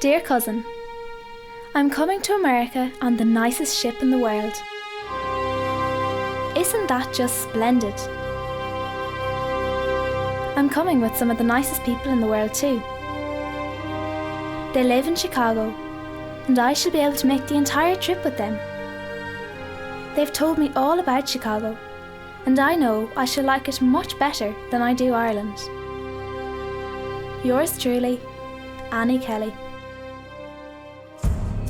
Dear cousin, I'm coming to America on the nicest ship in the world. Isn't that just splendid? I'm coming with some of the nicest people in the world too. They live in Chicago, and I shall be able to make the entire trip with them. They've told me all about Chicago, and I know I shall like it much better than I do Ireland. Yours truly, Annie Kelly.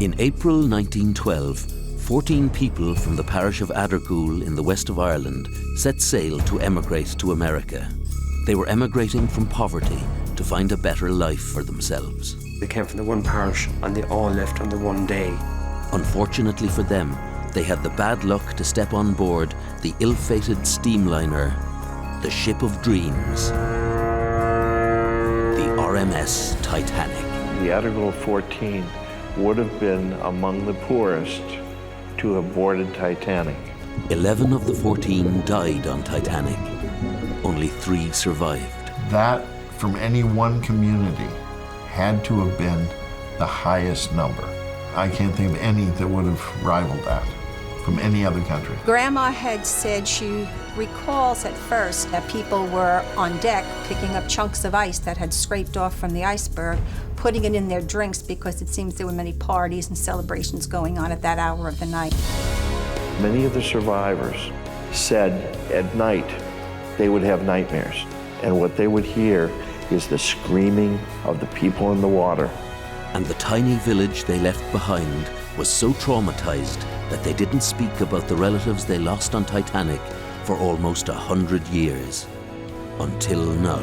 In April 1912, 14 people from the parish of Addergoole in the west of Ireland set sail to emigrate to America. They were emigrating from poverty to find a better life for themselves. They came from the one parish and they all left on the one day. Unfortunately for them, they had the bad luck to step on board the ill-fated steamliner, the Ship of Dreams, the RMS Titanic. The Addergoole 14 would have been among the poorest to have boarded Titanic. 11 of the 14 died on Titanic. Only 3 survived. That, from any one community, had to have been the highest number. I can't think of any that would have rivaled that from any other country. Grandma had said she recalls at first that people were on deck picking up chunks of ice that had scraped off from the iceberg, putting it in their drinks because it seems there were many parties and celebrations going on at that hour of the night. Many of the survivors said at night they would have nightmares, and what they would hear is the screaming of the people in the water. And the tiny village they left behind was so traumatized that they didn't speak about the relatives they lost on Titanic for almost 100 years. Until now.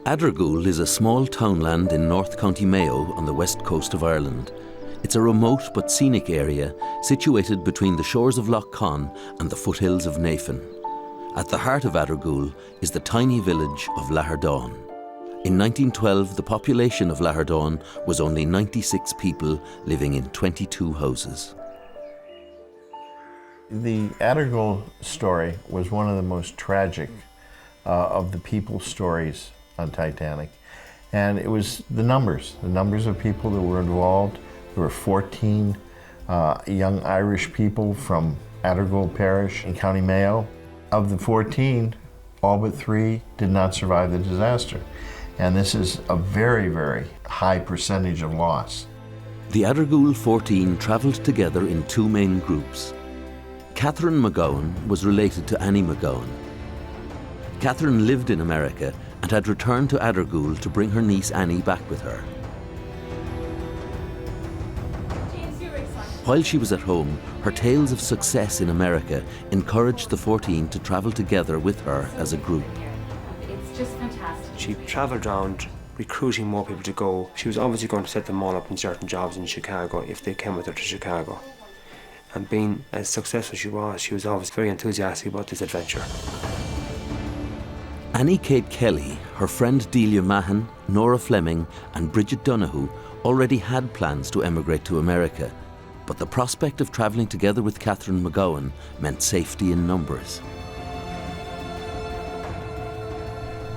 Addergoole is a small townland in North County Mayo on the west coast of Ireland. It's a remote but scenic area situated between the shores of Lough Conn and the foothills of Navan. At the heart of Addergoole is the tiny village of Lahardane. In 1912, the population of Lahardane was only 96 people living in 22 houses. The Addergoole story was one of the most tragic of the people's stories on Titanic. And it was the numbers of people that were involved. There were 14 young Irish people from Addergoole Parish in County Mayo. Of the 14, all but 3 did not survive the disaster. And this is a very, very high percentage of loss. The Addergoole 14 travelled together in 2 main groups. Catherine McGowan was related to Annie McGowan. Catherine lived in America and had returned to Addergoole to bring her niece Annie back with her. While she was at home, her tales of success in America encouraged the 14 to travel together with her as a group. It's just fantastic. She travelled around recruiting more people to go. She was obviously going to set them all up in certain jobs in Chicago if they came with her to Chicago. And being as successful as she was always very enthusiastic about this adventure. Annie Kate Kelly, her friend Delia Mahan, Nora Fleming and Bridget Donoghue already had plans to emigrate to America, but the prospect of travelling together with Catherine McGowan meant safety in numbers.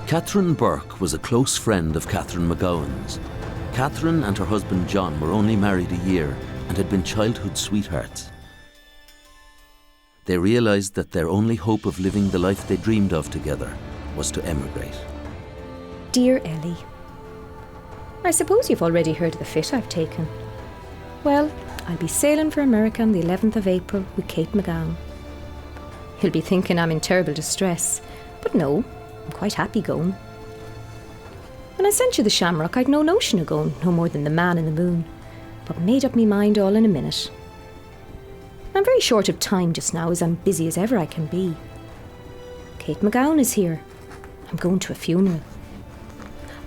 Catherine Burke was a close friend of Catherine McGowan's. Catherine and her husband John were only married a year and had been childhood sweethearts. They realised that their only hope of living the life they dreamed of together was to emigrate. Dear Ellie, I suppose you've already heard of the fit I've taken. Well, I'll be sailing for America on the 11th of April with Kate McGowan. You'll be thinking I'm in terrible distress, but no, I'm quite happy going. When I sent you the shamrock, I'd no notion of going, no more than the man in the moon, but made up me mind all in a minute. I'm very short of time just now, as I'm busy as ever I can be. Kate McGowan is here. I'm going to a funeral.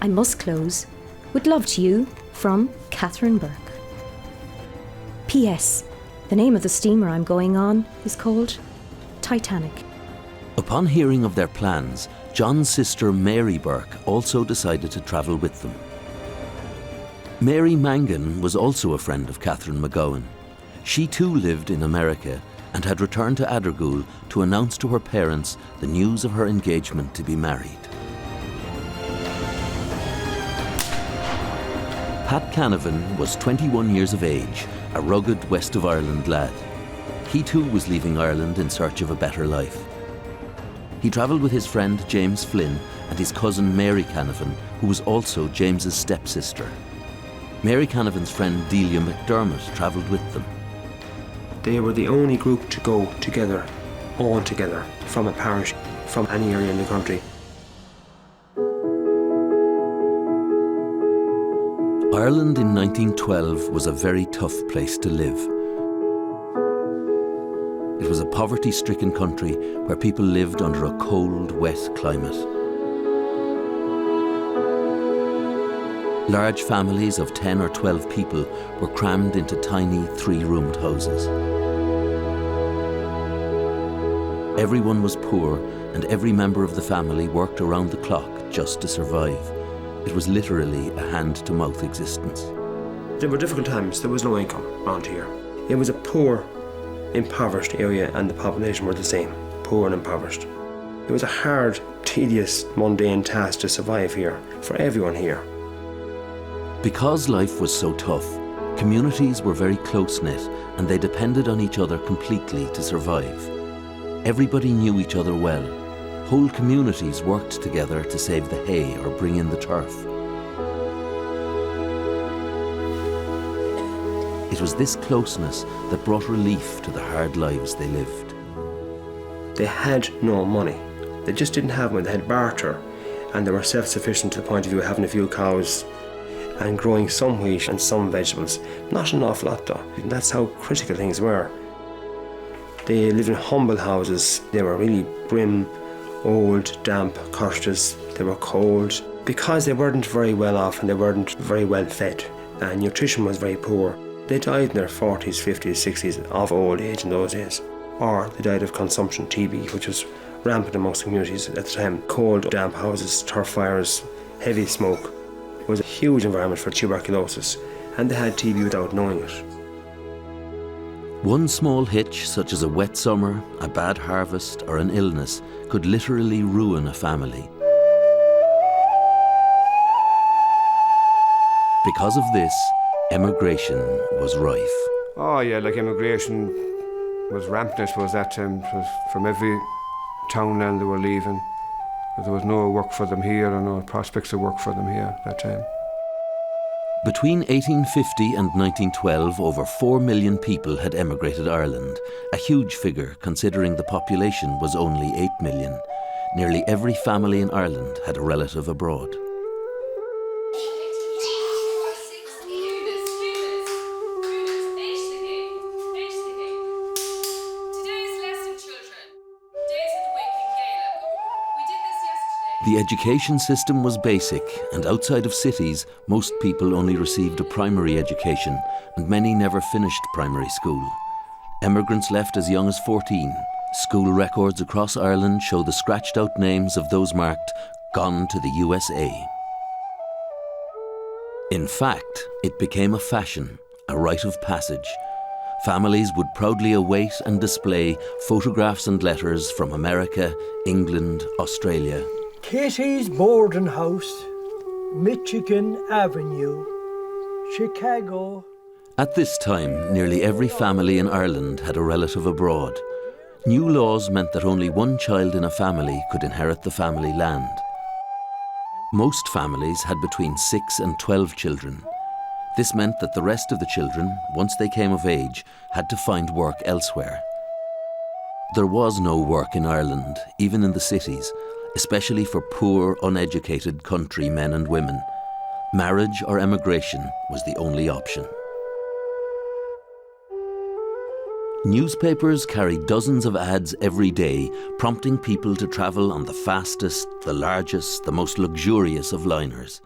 I must close with love to you from Catherine Burke. P.S. The name of the steamer I'm going on is called Titanic. Upon hearing of their plans, John's sister Mary Burke also decided to travel with them. Mary Mangan was also a friend of Catherine McGowan. She too lived in America and had returned to Addergoole to announce to her parents the news of her engagement to be married. Pat Canavan was 21 years of age, a rugged West of Ireland lad. He too was leaving Ireland in search of a better life. He travelled with his friend James Flynn and his cousin Mary Canavan, who was also James's stepsister. Mary Canavan's friend Delia McDermott travelled with them. They were the only group to go together, all together, from a parish, from any area in the country. Ireland in 1912 was a very tough place to live. It was a poverty-stricken country where people lived under a cold, wet climate. Large families of 10 or 12 people were crammed into tiny 3-roomed houses. Everyone was poor, and every member of the family worked around the clock just to survive. It was literally a hand-to-mouth existence. There were difficult times. There was no income around here. It was a poor, impoverished area, and the population were the same, poor and impoverished. It was a hard, tedious, mundane task to survive here, for everyone here. Because life was so tough, communities were very close-knit and they depended on each other completely to survive. Everybody knew each other well. Whole communities worked together to save the hay or bring in the turf. It was this closeness that brought relief to the hard lives they lived. They had no money. They just didn't have money. They had barter, and they were self-sufficient to the point of view of having a few cows and growing some wheat and some vegetables. Not an awful lot though. And that's how critical things were. They lived in humble houses. They were really grim, old, damp cottages. They were cold. Because they weren't very well off and they weren't very well fed, and nutrition was very poor, they died in their 40s, 50s, 60s of old age in those days. Or they died of consumption, TB, which was rampant amongst communities at the time. Cold, damp houses, turf fires, heavy smoke. It was a huge environment for tuberculosis, and they had TB without knowing it. One small hitch, such as a wet summer, a bad harvest, or an illness, could literally ruin a family. Because of this, emigration was rife. Oh yeah, like immigration was rampant, I suppose, that time. It was from every townland they were leaving. There was no work for them here, or no prospects of work for them here at that time. Between 1850 and 1912, over 4 million people had emigrated Ireland, a huge figure considering the population was only 8 million. Nearly every family in Ireland had a relative abroad. The education system was basic, and outside of cities, most people only received a primary education, and many never finished primary school. Emigrants left as young as 14. School records across Ireland show the scratched-out names of those marked "Gone to the USA." In fact, it became a fashion, a rite of passage. Families would proudly await and display photographs and letters from America, England, Australia. Kitty's Boarding House, Michigan Avenue, Chicago. At this time, nearly every family in Ireland had a relative abroad. New laws meant that only one child in a family could inherit the family land. Most families had between 6 and 12 children. This meant that the rest of the children, once they came of age, had to find work elsewhere. There was no work in Ireland, even in the cities, especially for poor, uneducated country men and women. Marriage or emigration was the only option. Newspapers carried dozens of ads every day, prompting people to travel on the fastest, the largest, the most luxurious of liners.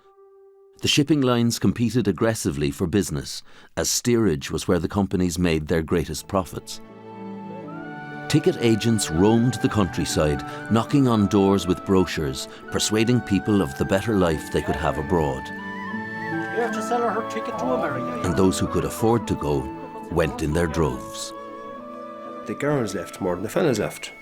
The shipping lines competed aggressively for business, as steerage was where the companies made their greatest profits. Ticket agents roamed the countryside, knocking on doors with brochures, persuading people of the better life they could have abroad. We have to sell her her ticket to America. and those who could afford to go went in their droves. The girls left more than the fellas left,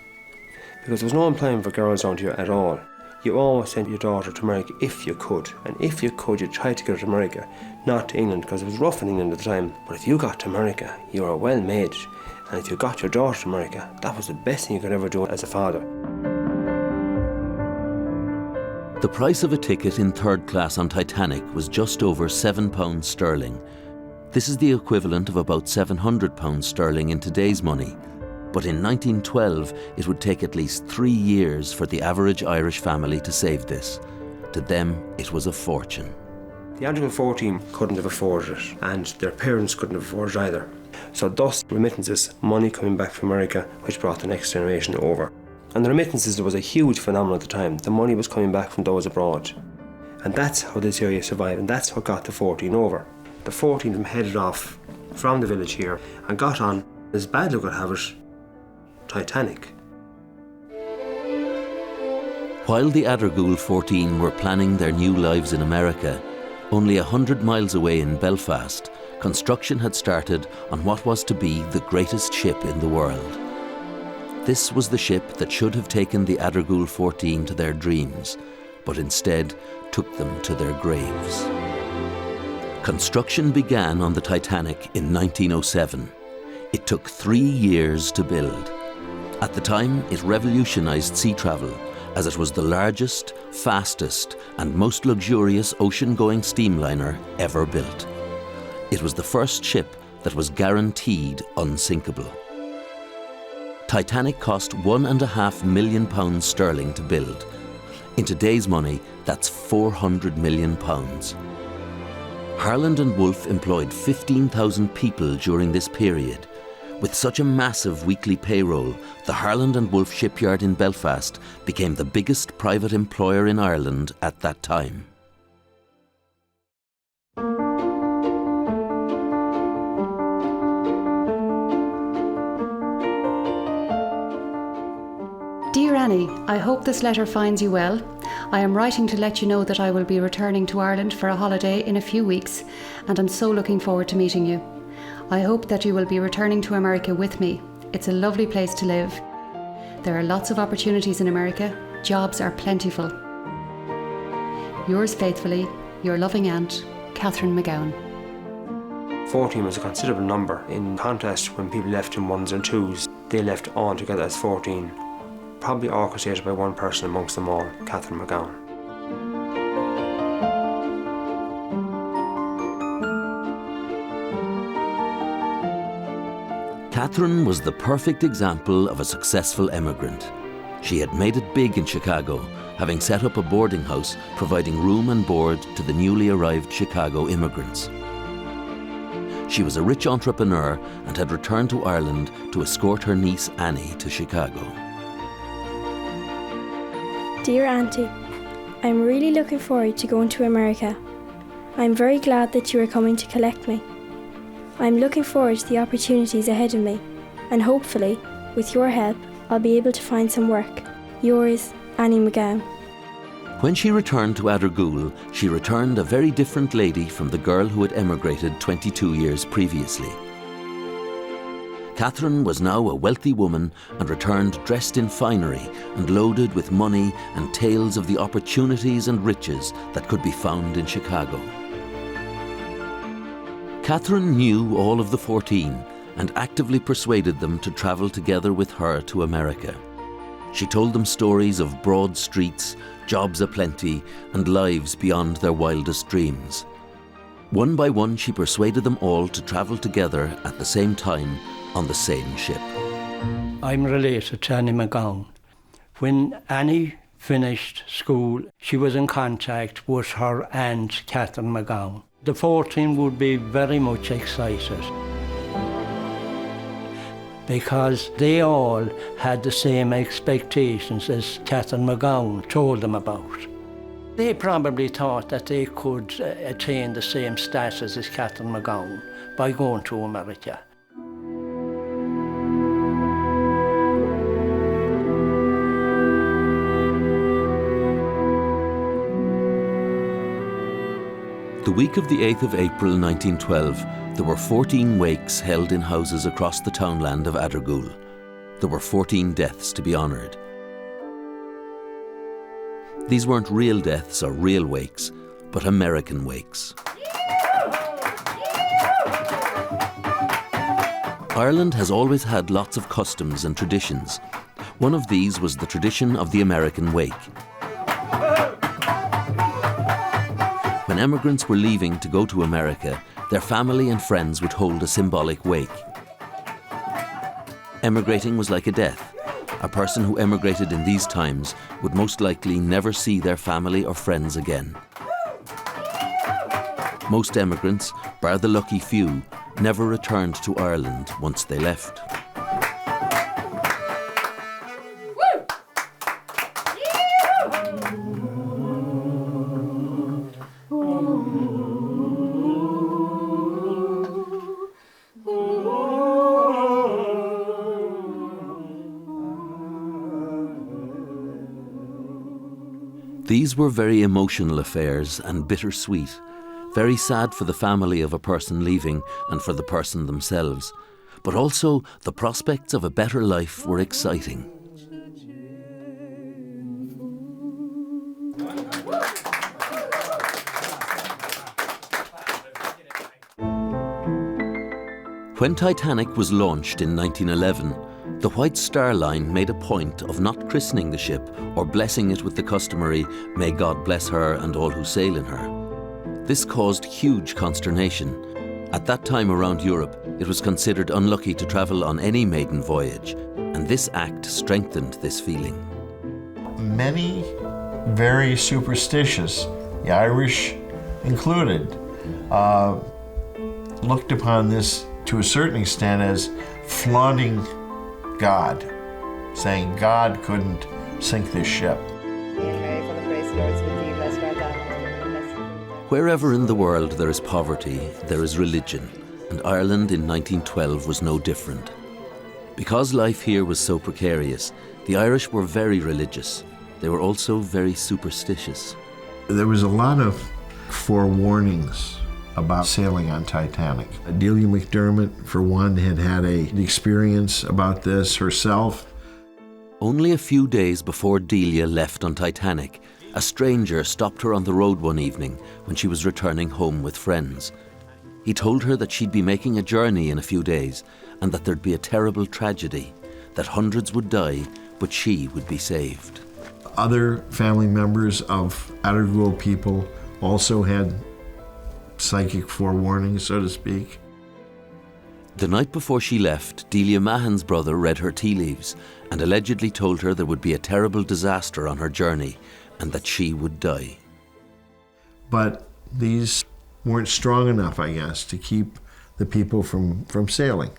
because there was no employment for girls around here at all. You always sent your daughter to America if you could, and if you could, you tried to get her to America, not to England, because it was rough in England at the time. But if you got to America, you were well made, and if you got your daughter to America, that was the best thing you could ever do as a father. The price of a ticket in third class on Titanic was just over £7 sterling. This is the equivalent of about £700 sterling in today's money. But in 1912, it would take at least 3 years for the average Irish family to save this. To them, it was a fortune. The Addergoole 14 couldn't have afforded it, and their parents couldn't have afforded it either. So thus, remittances, money coming back from America, which brought the next generation over. And the remittances, there was a huge phenomenon at the time. The money was coming back from those abroad. And that's how this area survived, and that's what got the 14 over. The 14 of them headed off from the village here and got on, as bad luck would have it, Titanic. While the Addergoole 14 were planning their new lives in America, only 100 miles away in Belfast, construction had started on what was to be the greatest ship in the world. This was the ship that should have taken the Addergoole 14 to their dreams, but instead took them to their graves. Construction began on the Titanic in 1907. It took 3 years to build. At the time, it revolutionised sea travel, as it was the largest, fastest, and most luxurious ocean-going steamliner ever built. It was the first ship that was guaranteed unsinkable. Titanic cost £1.5 million sterling to build. In today's money, that's £400 million. Harland and Wolff employed 15,000 people during this period. With such a massive weekly payroll, the Harland and Wolff shipyard in Belfast became the biggest private employer in Ireland at that time. Dear Annie, I hope this letter finds you well. I am writing to let you know that I will be returning to Ireland for a holiday in a few weeks, and I'm so looking forward to meeting you. I hope that you will be returning to America with me. It's a lovely place to live. There are lots of opportunities in America. Jobs are plentiful. Yours faithfully, your loving aunt, Catherine McGowan. 14 was a considerable number. In contrast, when people left in ones and twos, they left all together as 14. Probably orchestrated by one person amongst them all, Catherine McGowan. Catherine was the perfect example of a successful emigrant. She had made it big in Chicago, having set up a boarding house providing room and board to the newly arrived Chicago immigrants. She was a rich entrepreneur and had returned to Ireland to escort her niece Annie to Chicago. Dear Auntie, I'm really looking forward to going to America. I'm very glad that you are coming to collect me. I'm looking forward to the opportunities ahead of me, and hopefully, with your help, I'll be able to find some work. Yours, Annie McGowan. When she returned to Addergoole, she returned a very different lady from the girl who had emigrated 22 years previously. Catherine was now a wealthy woman and returned dressed in finery and loaded with money and tales of the opportunities and riches that could be found in Chicago. Catherine knew all of the 14 and actively persuaded them to travel together with her to America. She told them stories of broad streets, jobs aplenty, and lives beyond their wildest dreams. One by one, she persuaded them all to travel together at the same time on the same ship. I'm related to Annie McGowan. When Annie finished school, she was in contact with her aunt, Catherine McGowan. The 14 would be very much excited because they all had the same expectations as Catherine McGowan told them about. They probably thought that they could attain the same status as Catherine McGowan by going to America. The week of the 8th of April 1912, there were 14 wakes held in houses across the townland of Addergoole. There were 14 deaths to be honoured. These weren't real deaths or real wakes, but American wakes. Ireland has always had lots of customs and traditions. One of these was the tradition of the American wake. When emigrants were leaving to go to America, their family and friends would hold a symbolic wake. Emigrating was like a death. A person who emigrated in these times would most likely never see their family or friends again. Most emigrants, bar the lucky few, never returned to Ireland once they left. These were very emotional affairs and bittersweet, very sad for the family of a person leaving and for the person themselves. But also, the prospects of a better life were exciting. When Titanic was launched in 1911, the White Star Line made a point of not christening the ship or blessing it with the customary "May God bless her and all who sail in her." This caused huge consternation. At that time around Europe, it was considered unlucky to travel on any maiden voyage, and this act strengthened this feeling. Many very superstitious, the Irish included, looked upon this to a certain extent as flaunting God, saying God couldn't sink this ship. Wherever in the world there is poverty, there is religion, and Ireland in 1912 was no different. Because life here was so precarious, the Irish were very religious. They were also very superstitious. There was a lot of forewarnings about sailing on Titanic. Delia McDermott, for one, had had an experience about this herself. Only a few days before Delia left on Titanic, a stranger stopped her on the road one evening when she was returning home with friends. He told her that she'd be making a journey in a few days and that there'd be a terrible tragedy, that hundreds would die, but she would be saved. Other family members of Addergoole people also had psychic forewarnings, so to speak. The night before she left, Delia Mahan's brother read her tea leaves and allegedly told her there would be a terrible disaster on her journey and that she would die. But these weren't strong enough, I guess, to keep the people from sailing.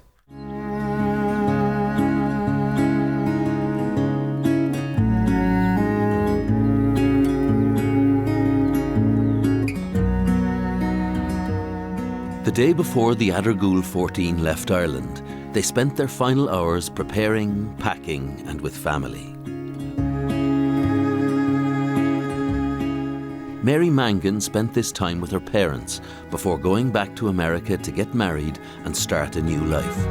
The day before the Addergoole 14 left Ireland, they spent their final hours preparing, packing, and with family. Mary Mangan spent this time with her parents before going back to America to get married and start a new life.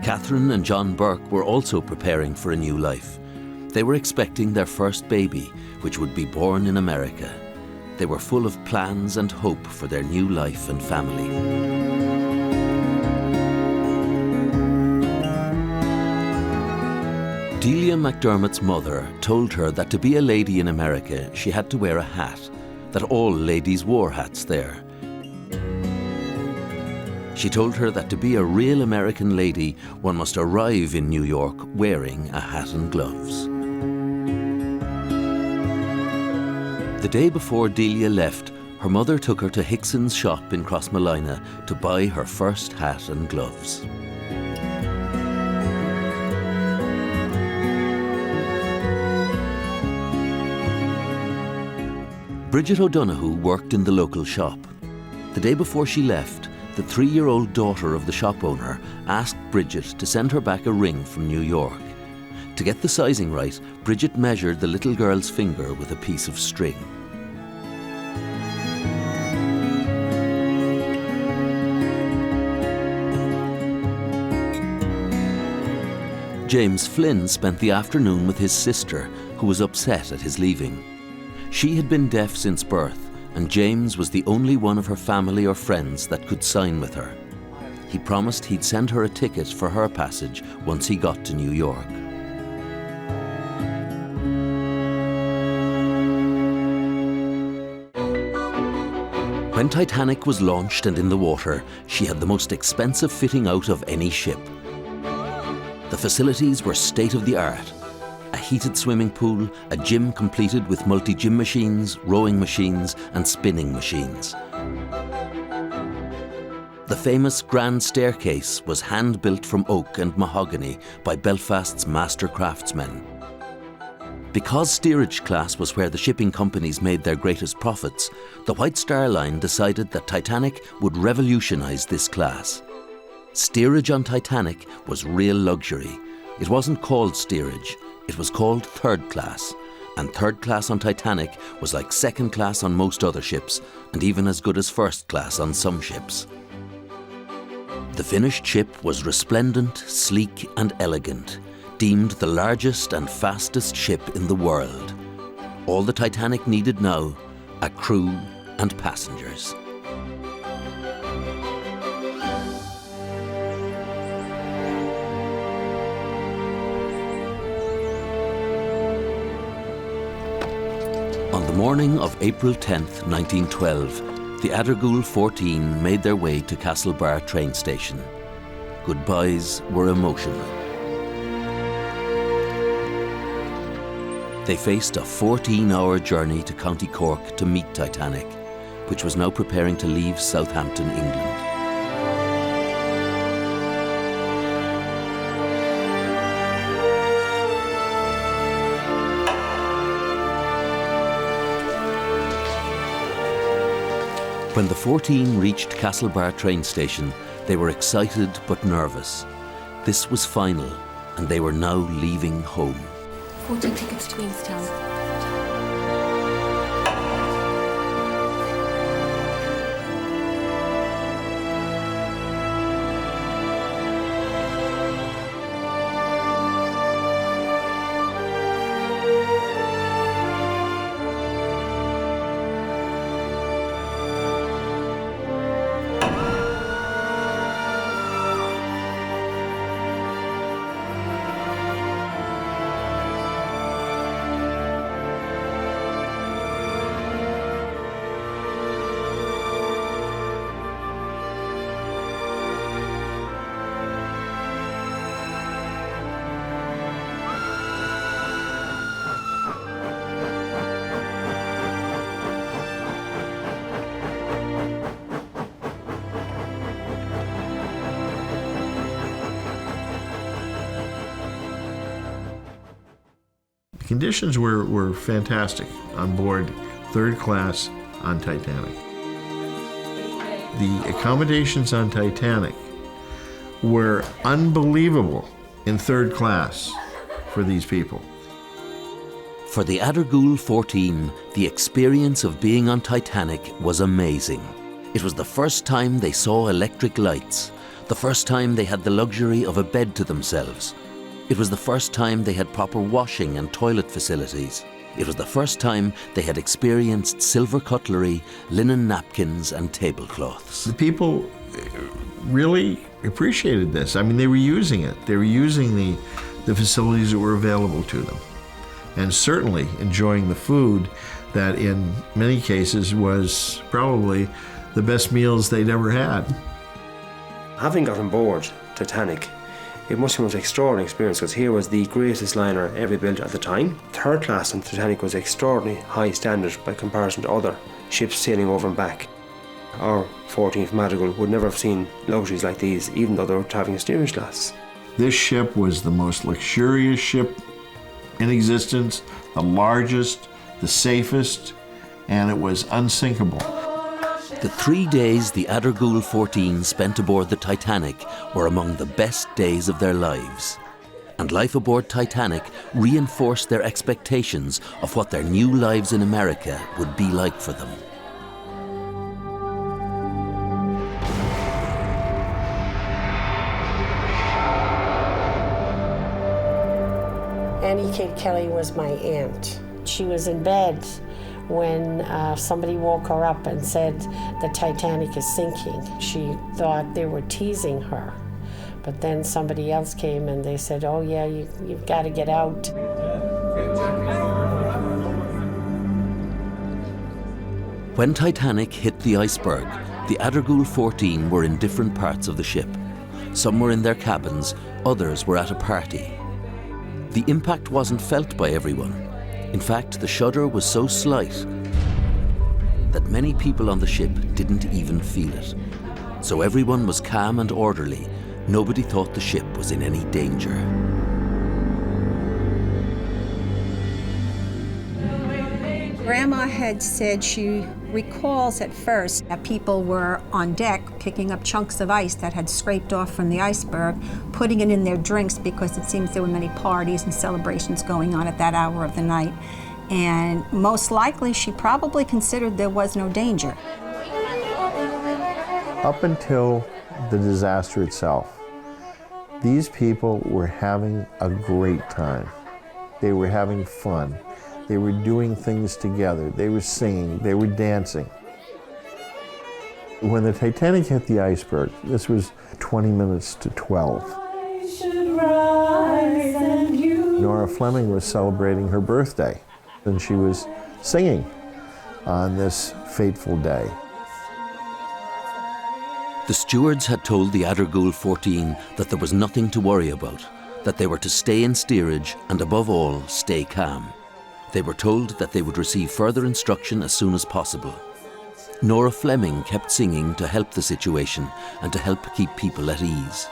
Catherine and John Burke were also preparing for a new life. They were expecting their first baby, which would be born in America. They were full of plans and hope for their new life and family. Delia McDermott's mother told her that to be a lady in America, she had to wear a hat, that all ladies wore hats there. She told her that to be a real American lady, one must arrive in New York wearing a hat and gloves. The day before Delia left, her mother took her to Hickson's shop in Crossmolina to buy her first hat and gloves. Bridget O'Donoghue worked in the local shop. The day before she left, the 3-year-old daughter of the shop owner asked Bridget to send her back a ring from New York. To get the sizing right, Bridget measured the little girl's finger with a piece of string. James Flynn spent the afternoon with his sister, who was upset at his leaving. She had been deaf since birth, and James was the only one of her family or friends that could sign with her. He promised he'd send her a ticket for her passage once he got to New York. When Titanic was launched and in the water, she had the most expensive fitting out of any ship. The facilities were state-of-the-art. A heated swimming pool, a gym completed with multi-gym machines, rowing machines and spinning machines. The famous Grand Staircase was hand-built from oak and mahogany by Belfast's master craftsmen. Because steerage class was where the shipping companies made their greatest profits, the White Star Line decided that Titanic would revolutionise this class. Steerage on Titanic was real luxury. It wasn't called steerage, it was called third class. And third class on Titanic was like second class on most other ships, and even as good as first class on some ships. The finished ship was resplendent, sleek and elegant, deemed the largest and fastest ship in the world. All the Titanic needed now, a crew and passengers. On the morning of April 10th, 1912, the Addergoole 14 made their way to Castlebar train station. Goodbyes were emotional. They faced a 14-hour journey to County Cork to meet Titanic, which was now preparing to leave Southampton, England. When the 14 reached Castlebar train station, they were excited but nervous. This was final, and they were now leaving home. 14 tickets to Queenstown. The conditions were fantastic on board third class on Titanic. The accommodations on Titanic were unbelievable in third class for these people. For the Addergoole 14, the experience of being on Titanic was amazing. It was the first time they saw electric lights, the first time they had the luxury of a bed to themselves. It was the first time they had proper washing and toilet facilities. It was the first time they had experienced silver cutlery, linen napkins and tablecloths. The people really appreciated this. I mean, they were using it. They were using the facilities that were available to them, and certainly enjoying the food that in many cases was probably the best meals they'd ever had. Having got on board Titanic, it must have been an extraordinary experience, because here was the greatest liner ever built at the time. Third class on Titanic was extraordinarily high standard by comparison to other ships sailing over and back. Our 14th Addergoole would never have seen luxuries like these, even though they were travelling in steerage class. This ship was the most luxurious ship in existence, the largest, the safest, and it was unsinkable. The 3 days the Addergoole 14 spent aboard the Titanic were among the best days of their lives. and life aboard Titanic reinforced their expectations of what their new lives in America would be like for them. Annie Kate Kelly was my aunt. She was in bed when somebody woke her up and said the Titanic is sinking. She thought they were teasing her. But then somebody else came and they said, oh yeah, you've got to get out. When Titanic hit the iceberg, the Addergoole 14 were in different parts of the ship. Some were in their cabins, others were at a party. The impact wasn't felt by everyone. In fact, the shudder was so slight that many people on the ship didn't even feel it. So everyone was calm and orderly. Nobody thought the ship was in any danger. Grandma had said she recalls at first that people were on deck picking up chunks of ice that had scraped off from the iceberg, putting it in their drinks because it seems there were many parties and celebrations going on at that hour of the night. And most likely she probably considered there was no danger. Up until the disaster itself, these people were having a great time. They were having fun. They were doing things together. They were singing. They were dancing. When the Titanic hit the iceberg, this was 20 minutes to 12. Nora Fleming was celebrating her birthday, and she was singing on this fateful day. The stewards had told the Addergoole 14 that there was nothing to worry about, that they were to stay in steerage and above all, stay calm. They were told that they would receive further instruction as soon as possible. Nora Fleming kept singing to help the situation and to help keep people at ease.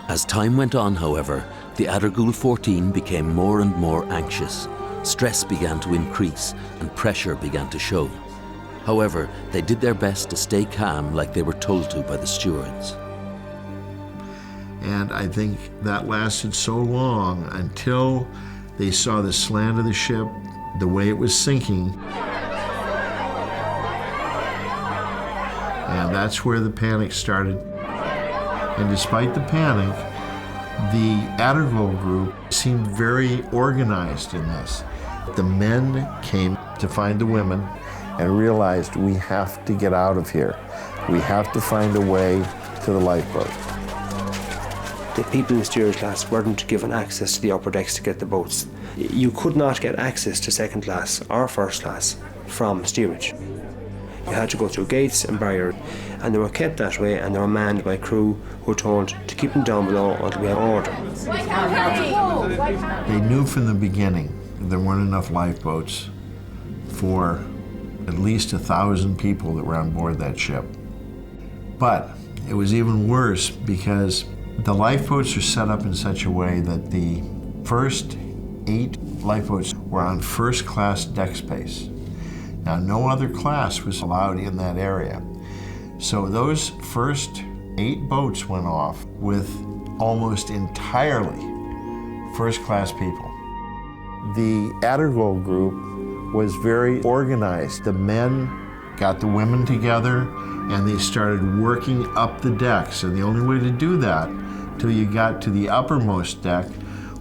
As time went on, however, the Addergoole 14 became more and more anxious. Stress began to increase and pressure began to show. However, they did their best to stay calm like they were told to by the stewards. And I think that lasted so long until they saw the slant of the ship, the way it was sinking. And that's where the panic started. And despite the panic, the Addergoole group seemed very organized in this. The men came to find the women and realized we have to get out of here. We have to find a way to the lifeboat. The people in the steerage class weren't given access to the upper decks to get the boats. You could not get access to second class or first class from steerage. You had to go through gates and barriers, and they were kept that way, and they were manned by crew who were told to keep them down below until we had order. They knew from the beginning there weren't enough lifeboats for at least 1,000 people that were on board that ship. But it was even worse because the lifeboats are set up in such a way that the first 8 lifeboats were on first-class deck space. Now, no other class was allowed in that area. So those first 8 boats went off with almost entirely first-class people. The Addergoole group was very organized. The men got the women together and they started working up the decks. And the only way to do that till you got to the uppermost deck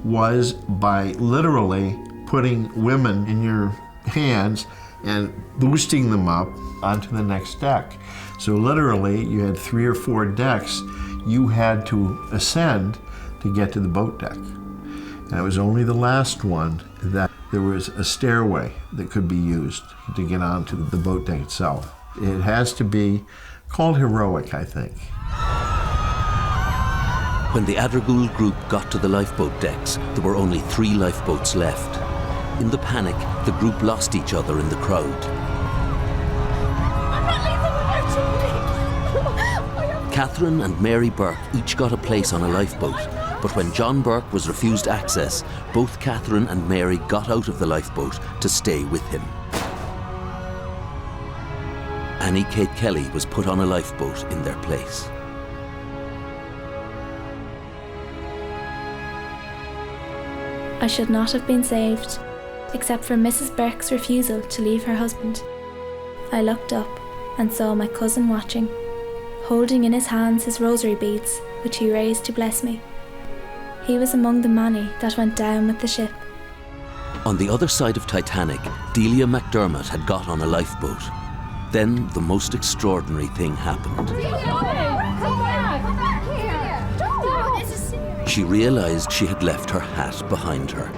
was by literally putting women in your hands and boosting them up onto the next deck. So literally, you had 3 or 4 decks you had to ascend to get to the boat deck. And it was only the last one that there was a stairway that could be used to get onto the boat deck itself. It has to be called heroic, I think. When the Addergoole group got to the lifeboat decks, there were only 3 lifeboats left. In the panic, the group lost each other in the crowd. Catherine and Mary Burke each got a place on a lifeboat, but when John Burke was refused access, both Catherine and Mary got out of the lifeboat to stay with him. Annie Kate Kelly was put on a lifeboat in their place. I should not have been saved, except for Mrs. Burke's refusal to leave her husband. I looked up and saw my cousin watching, holding in his hands his rosary beads, which he raised to bless me. He was among the many that went down with the ship. On the other side of Titanic, Delia McDermott had got on a lifeboat. Then the most extraordinary thing happened. She realised she had left her hat behind her.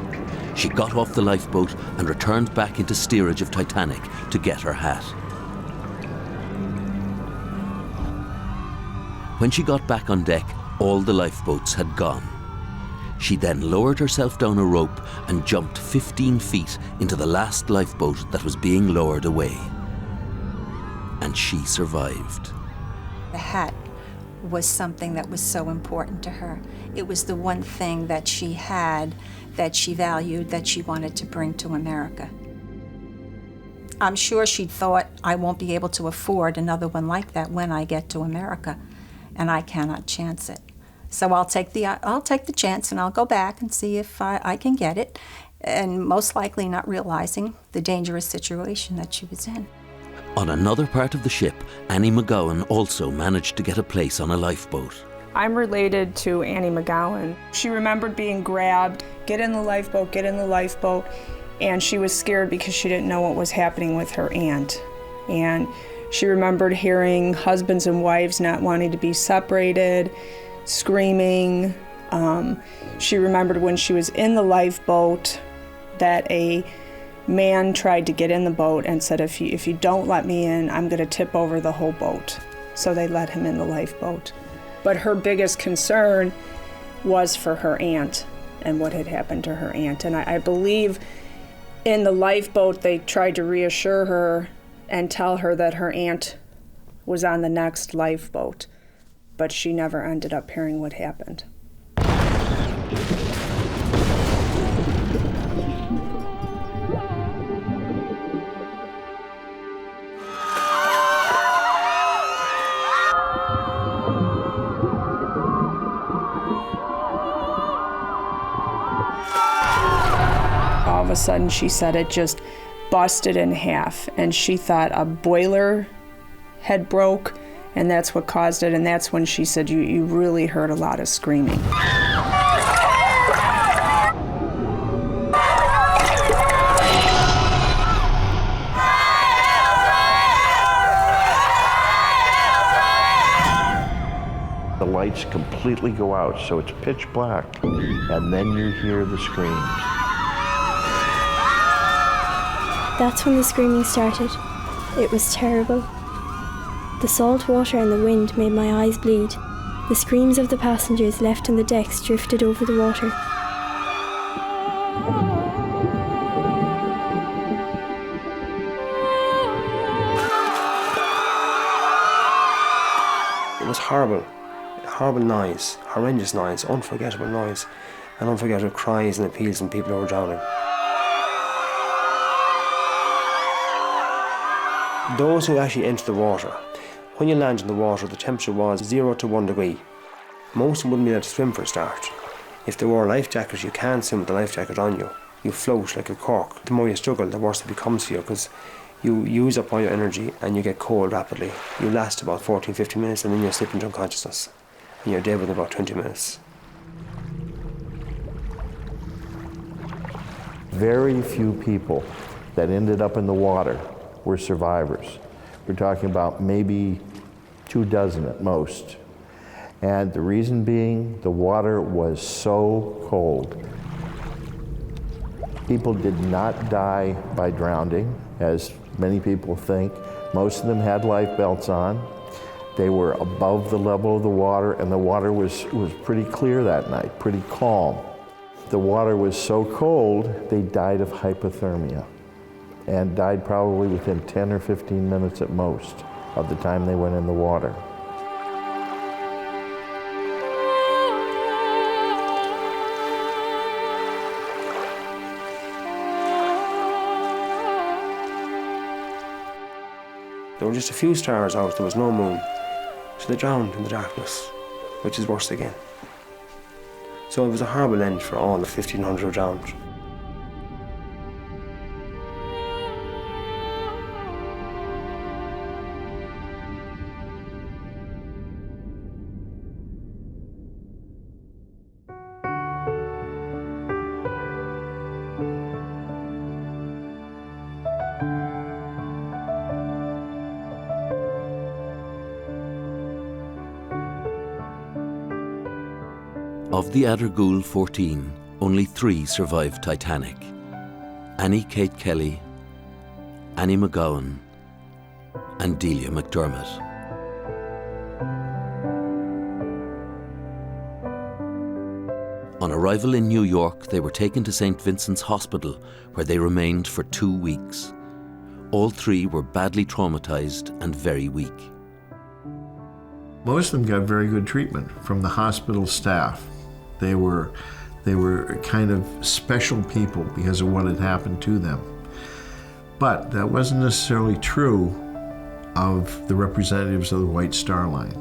She got off the lifeboat and returned back into steerage of Titanic to get her hat. When she got back on deck, all the lifeboats had gone. She then lowered herself down a rope and jumped 15 feet into the last lifeboat that was being lowered away. And she survived. The hat was something that was so important to her. It was the one thing that she had, that she valued, that she wanted to bring to America. I'm sure she thought, I won't be able to afford another one like that when I get to America, and I cannot chance it. So I'll take the chance and I'll go back and see if I can get it, and most likely not realizing the dangerous situation that she was in. On another part of the ship, Annie McGowan also managed to get a place on a lifeboat. I'm related to Annie McGowan. She remembered being grabbed, get in the lifeboat, and she was scared because she didn't know what was happening with her aunt. And she remembered hearing husbands and wives not wanting to be separated, screaming. She remembered when she was in the lifeboat that a man tried to get in the boat and said, if you don't let me in, I'm going to tip over the whole boat. So they let him in the lifeboat. But her biggest concern was for her aunt and what had happened to her aunt. And I believe in the lifeboat they tried to reassure her and tell her that her aunt was on the next lifeboat. But she never ended up hearing what happened. All of a sudden, she said it just busted in half, and she thought a boiler had broke, and that's what caused it, and that's when she said you really heard a lot of screaming. The lights completely go out, so it's pitch black, and then you hear the screams. That's when the screaming started. It was terrible. The salt water and the wind made my eyes bleed. The screams of the passengers left on the decks drifted over the water. It was horrible. Horrible noise, horrendous noise, unforgettable noise, and unforgettable cries and appeals from people who were drowning. Those who actually entered the water, when you land in the water, the temperature was 0 to 1 degree. Most of them wouldn't be able to swim for a start. If they wore life jackets, you can't swim with the life jacket on you. You float like a cork. The more you struggle, the worse it becomes for you, because you use up all your energy and you get cold rapidly. You last about 14-15 minutes and then you slip into unconsciousness. And you're dead within about 20 minutes. Very few people that ended up in the water were survivors. We're talking about maybe 24 at most. And the reason being, the water was so cold. People did not die by drowning, as many people think. Most of them had life belts on. They were above the level of the water, and the water was pretty clear that night, pretty calm. The water was so cold, they died of hypothermia, and died probably within 10 or 15 minutes at most of the time they went in the water. There were just a few stars out, there was no moon. So they drowned in the darkness, which is worse again. So it was a horrible end for all the 1,500 who drowned. Of the Addergoole 14, only 3 survived Titanic. Annie Kate Kelly, Annie McGowan, and Delia McDermott. On arrival in New York, they were taken to St. Vincent's Hospital, where they remained for 2 weeks. All 3 were badly traumatized and very weak. Most of them got very good treatment from the hospital staff. They were kind of special people because of what had happened to them. But that wasn't necessarily true of the representatives of the White Star Line.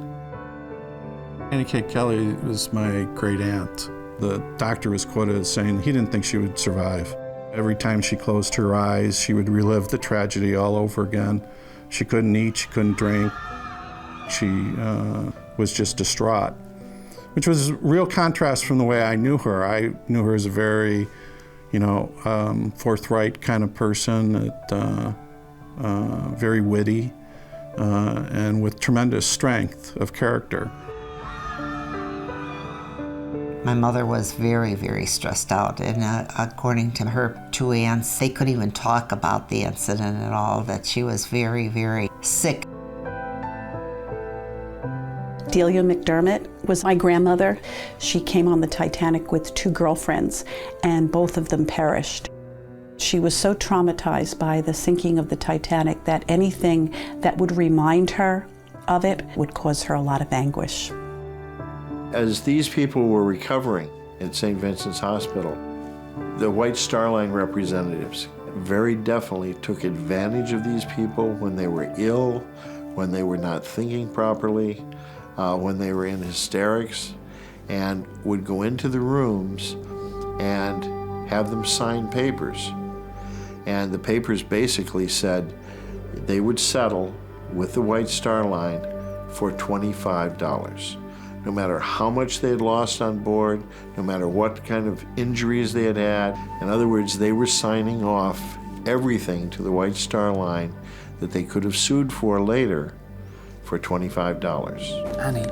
Annie Kate Kelly was my great aunt. The doctor was quoted as saying he didn't think she would survive. Every time she closed her eyes, she would relive the tragedy all over again. She couldn't eat, she couldn't drink. She was just distraught, which was a real contrast from the way I knew her. I knew her as a very, forthright kind of person, very witty, and with tremendous strength of character. My mother was very, very stressed out, and according to her 2 aunts, they couldn't even talk about the incident at all, that she was very, very sick. Delia McDermott was my grandmother. She came on the Titanic with 2 girlfriends, and both of them perished. She was so traumatized by the sinking of the Titanic that anything that would remind her of it would cause her a lot of anguish. As these people were recovering at St. Vincent's Hospital, the White Star Line representatives very definitely took advantage of these people when they were ill, when they were not thinking properly, when they were in hysterics, and would go into the rooms and have them sign papers. And the papers basically said they would settle with the White Star Line for $25. No matter how much they had lost on board, no matter what kind of injuries they had had. In other words, they were signing off everything to the White Star Line that they could have sued for later for $25. Annie,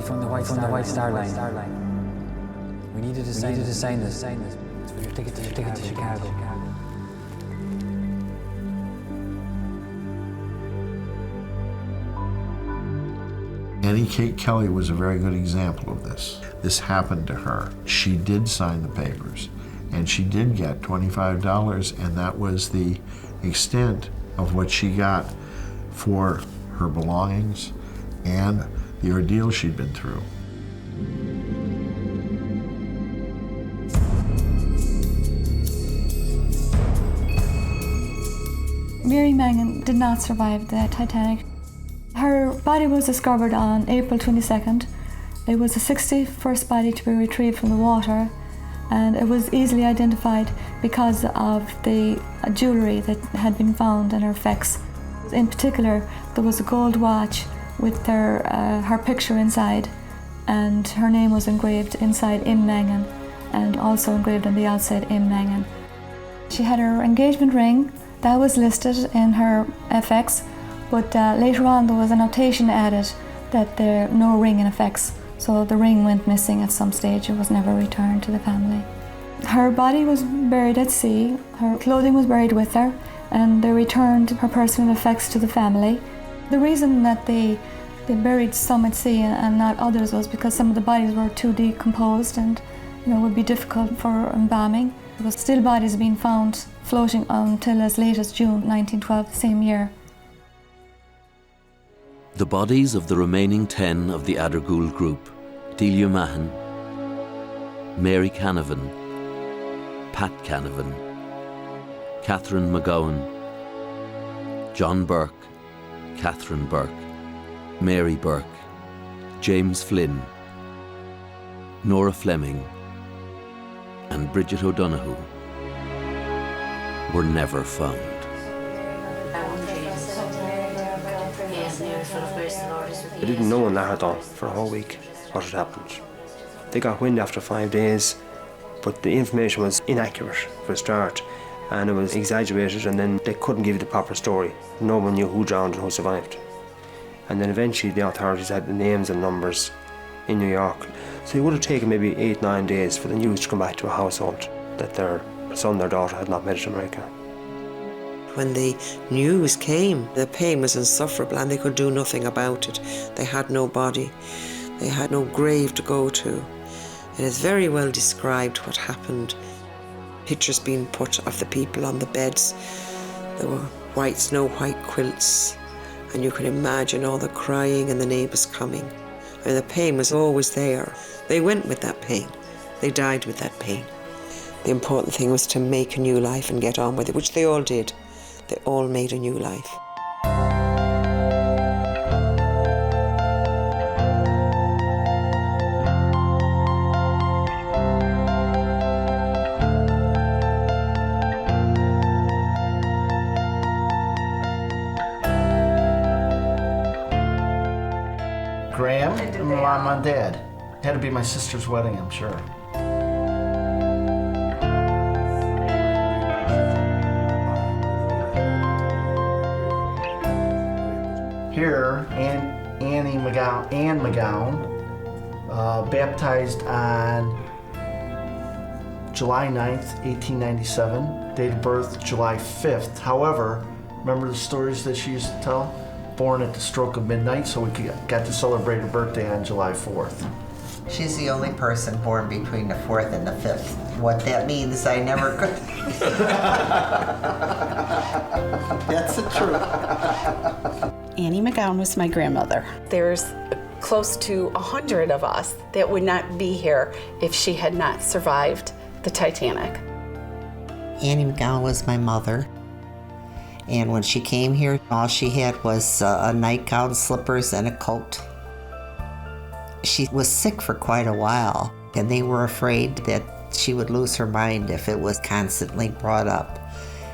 from the White Star Line. We needed to sign this. It's for your ticket to Chicago. Annie Kate Kelly was a very good example of this. This happened to her. She did sign the papers, and she did get $25, and that was the extent of what she got for her belongings and the ordeal she'd been through. Mary Mangan did not survive the Titanic. Her body was discovered on April 22nd. It was the 61st body to be retrieved from the water, and it was easily identified because of the jewellery that had been found in her effects. In particular, there was a gold watch with her picture inside, and her name was engraved inside M. Mangan, and also engraved on the outside M. Mangan. She had her engagement ring that was listed in her FX, but later on there was a notation added that there no ring in effects, so the ring went missing at some stage. It was never returned to the family. Her body was buried at sea, her clothing was buried with her, and they returned her personal effects to the family. The reason that they buried some at sea and not others was because some of the bodies were too decomposed and would be difficult for embalming. There was still bodies being found floating until as late as June 1912, the same year. The bodies of the remaining 10 of the Addergoole group, Delia Mahan, Mary Canavan, Pat Canavan, Catherine McGowan, John Burke, Catherine Burke, Mary Burke, James Flynn, Nora Fleming, and Bridget O'Donoghue were never found. They didn't know in Laradon for a whole week what had happened. They got wind after 5 days, but the information was inaccurate for a start, and it was exaggerated, and then they couldn't give you the proper story. No one knew who drowned and who survived. And then eventually the authorities had the names and numbers in New York. So it would have taken maybe 8-9 days for the news to come back to a household that their son or daughter had not made it to America. When the news came, the pain was insufferable and they could do nothing about it. They had no body. They had no grave to go to. It is very well described what happened. Pictures being put of the people on the beds. There were white, snow white quilts, and you can imagine all the crying and the neighbours coming. I mean, the pain was always there. They went with that pain. They died with that pain. The important thing was to make a new life and get on with it, which they all did. They all made a new life. Graham and Mom and Dad. Had to be my sister's wedding, I'm sure. Here, Anne McGowan, baptized on July 9th, 1897, date of birth July 5th. However, remember the stories that she used to tell? Born at the stroke of midnight, so we got to celebrate her birthday on July 4th. She's the only person born between the 4th and the 5th. What that means, I never could. That's the truth. Annie McGowan was my grandmother. There's close to 100 of us that would not be here if she had not survived the Titanic. Annie McGowan was my mother. And when she came here, all she had was a nightgown, slippers, and a coat. She was sick for quite a while, and they were afraid that she would lose her mind if it was constantly brought up.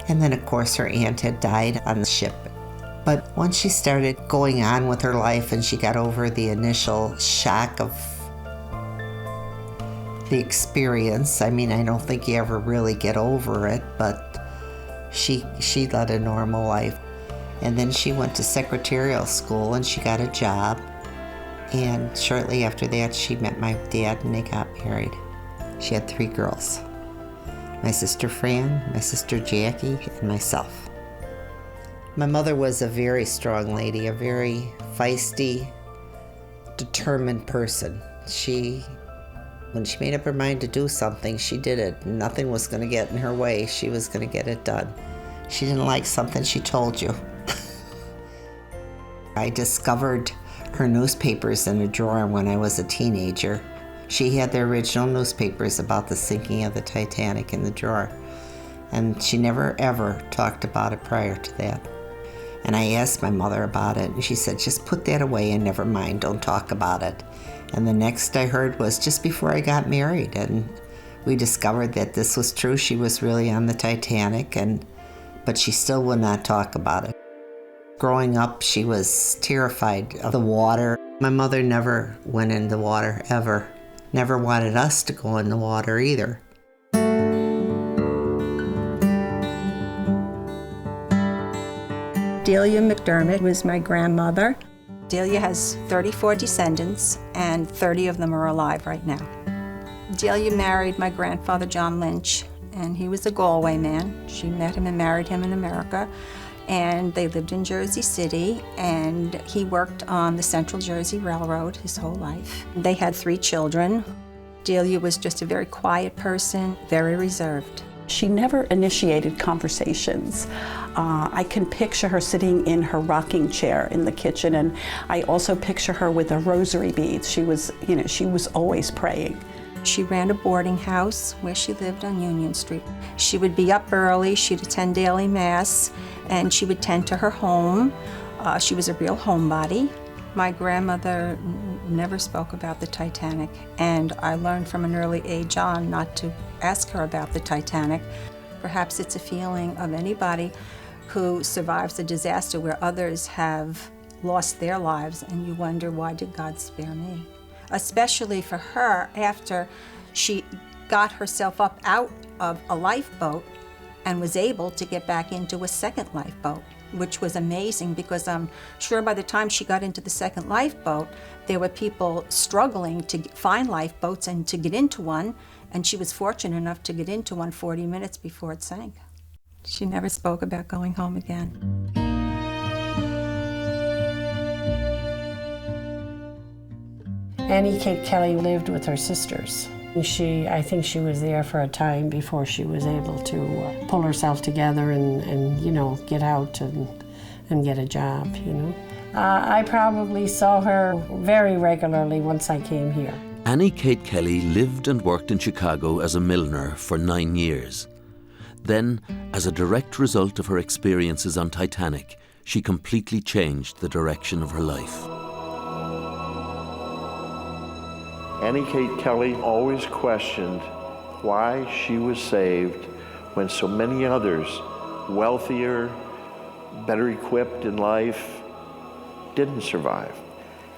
And then, of course, her aunt had died on the ship. But once she started going on with her life and she got over the initial shock of the experience, I mean, I don't think you ever really get over it, but she led a normal life. And then she went to secretarial school and she got a job. And shortly after that, she met my dad and they got married. She had 3 girls. My sister Fran, my sister Jackie, and myself. My mother was a very strong lady, a very feisty, determined person. When she made up her mind to do something, she did it. Nothing was going to get in her way. She was going to get it done. She didn't like something, she told you. I discovered her newspapers in a drawer when I was a teenager. She had the original newspapers about the sinking of the Titanic in the drawer. And she never ever talked about it prior to that. And I asked my mother about it, and she said, just put that away and never mind, don't talk about it. And the next I heard was just before I got married, and we discovered that this was true. She was really on the Titanic, but she still would not talk about it. Growing up, she was terrified of the water. My mother never went in the water, ever. Never wanted us to go in the water either. Delia McDermott was my grandmother. Delia has 34 descendants, and 30 of them are alive right now. Delia married my grandfather, John Lynch, and he was a Galway man. She met him and married him in America, and they lived in Jersey City, and he worked on the Central Jersey Railroad his whole life. They had 3 children. Delia was just a very quiet person, very reserved. She never initiated conversations. I can picture her sitting in her rocking chair in the kitchen, and I also picture her with the rosary beads. She was always praying. She ran a boarding house where she lived on Union Street. She would be up early, she'd attend daily mass, and she would tend to her home. She was a real homebody. My grandmother never spoke about the Titanic, and I learned from an early age on not to ask her about the Titanic. Perhaps it's a feeling of anybody who survives a disaster where others have lost their lives, and you wonder, why did God spare me? Especially for her, after she got herself up out of a lifeboat and was able to get back into a second lifeboat, which was amazing, because I'm sure by the time she got into the second lifeboat, there were people struggling to find lifeboats and to get into one, and she was fortunate enough to get into one 40 minutes before it sank. She never spoke about going home again. Annie Kate Kelly lived with her sisters. I think she was there for a time before she was able to pull herself together and you know, get out and get a job, you know. I probably saw her very regularly once I came here. Annie Kate Kelly lived and worked in Chicago as a milliner for 9 years. Then, as a direct result of her experiences on Titanic, she completely changed the direction of her life. Annie Kate Kelly always questioned why she was saved when so many others, wealthier, better equipped in life, didn't survive.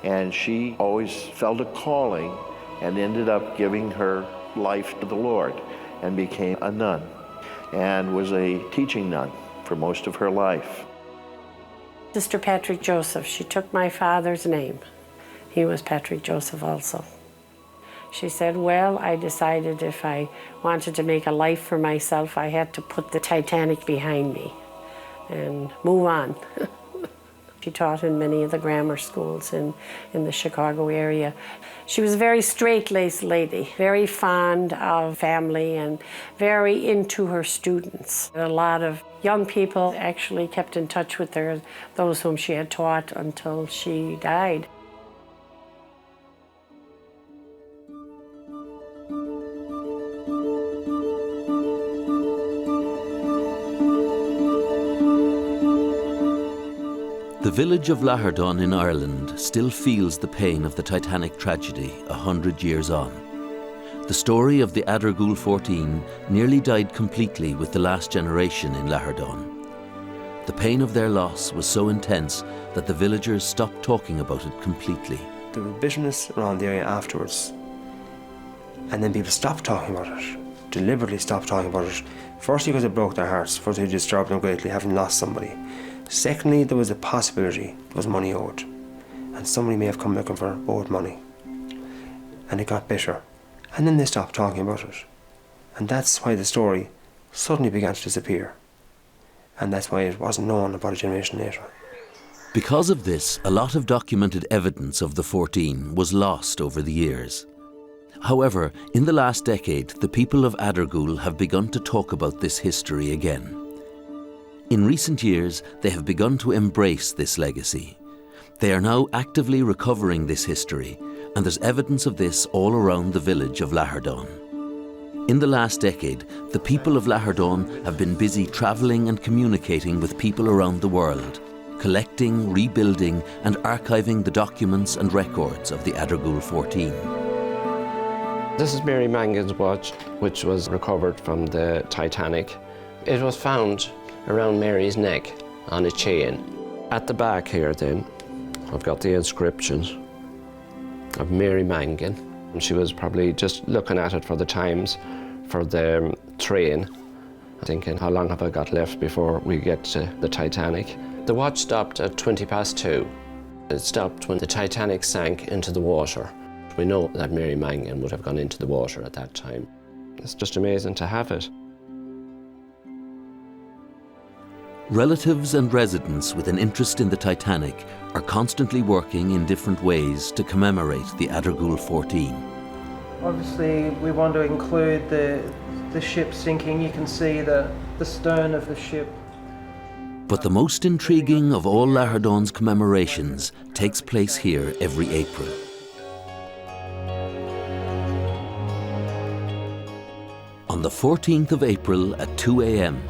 And she always felt a calling and ended up giving her life to the Lord and became a nun and was a teaching nun for most of her life. Sister Patrick Joseph, she took my father's name. He was Patrick Joseph also. She said, well, I decided if I wanted to make a life for myself, I had to put the Titanic behind me and move on. She taught in many of the grammar schools in the Chicago area. She was a very straight-laced lady, very fond of family and very into her students. A lot of young people actually kept in touch with her, those whom she had taught until she died. The village of Lahardon in Ireland still feels the pain of the Titanic tragedy 100 years on. The story of the Addergoole 14 nearly died completely with the last generation in Lahardon. The pain of their loss was so intense that the villagers stopped talking about it completely. There was bitterness around the area afterwards, and then people stopped talking about it, deliberately stopped talking about it. Firstly, because it broke their hearts, firstly it disturbed them greatly having lost somebody. Secondly, there was a possibility there was money owed, and somebody may have come looking for owed money, and it got bitter, and then they stopped talking about it, and that's why the story suddenly began to disappear, and that's why it wasn't known about a generation later. Because of this, a lot of documented evidence of the 14 was lost over the years. However, in the last decade, the people of Addergoole have begun to talk about this history again. In recent years, they have begun to embrace this legacy. They are now actively recovering this history, and there's evidence of this all around the village of Lahardon. In the last decade, the people of Lahardon have been busy travelling and communicating with people around the world, collecting, rebuilding, and archiving the documents and records of the Addergoole 14. This is Mary Mangan's watch, which was recovered from the Titanic. It was found around Mary's neck on a chain. At the back here then, I've got the inscriptions of Mary Mangan. She was probably just looking at it for the times for the train, thinking, how long have I got left before we get to the Titanic? The watch stopped at 2:20. It stopped when the Titanic sank into the water. We know that Mary Mangan would have gone into the water at that time. It's just amazing to have it. Relatives and residents with an interest in the Titanic are constantly working in different ways to commemorate the Addergoole 14. Obviously, we want to include the ship sinking. You can see the stern of the ship. But the most intriguing of all Lahardon's commemorations takes place here every April. On the 14th of April at 2 a.m.,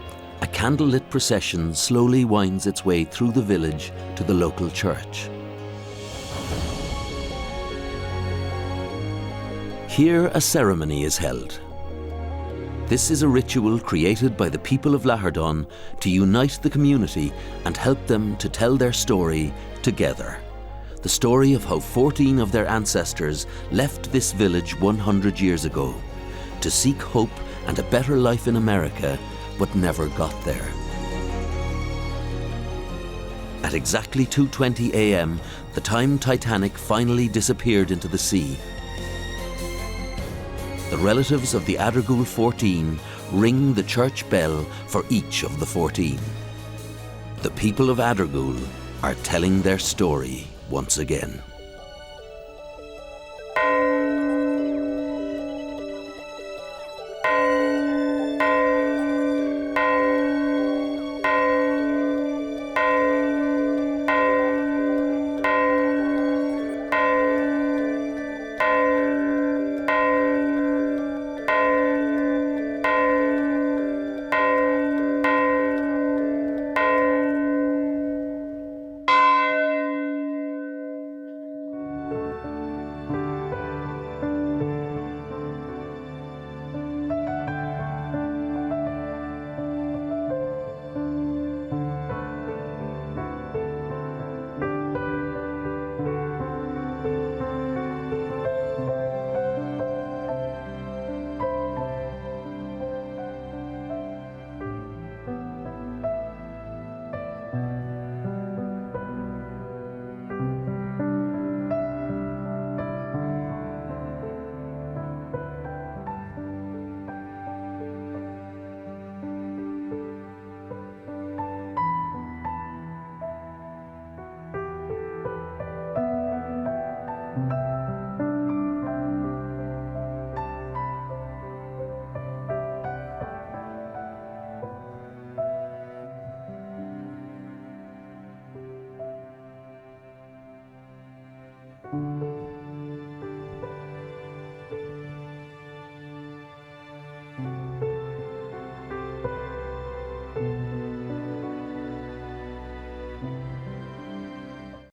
a candlelit procession slowly winds its way through the village to the local church. Here a ceremony is held. This is a ritual created by the people of Lahardon to unite the community and help them to tell their story together. The story of how 14 of their ancestors left this village 100 years ago to seek hope and a better life in America, but never got there. At exactly 2:20 a.m., the time Titanic finally disappeared into the sea. The relatives of the Addergoole 14 ring the church bell for each of the 14. The people of Addergoole are telling their story once again.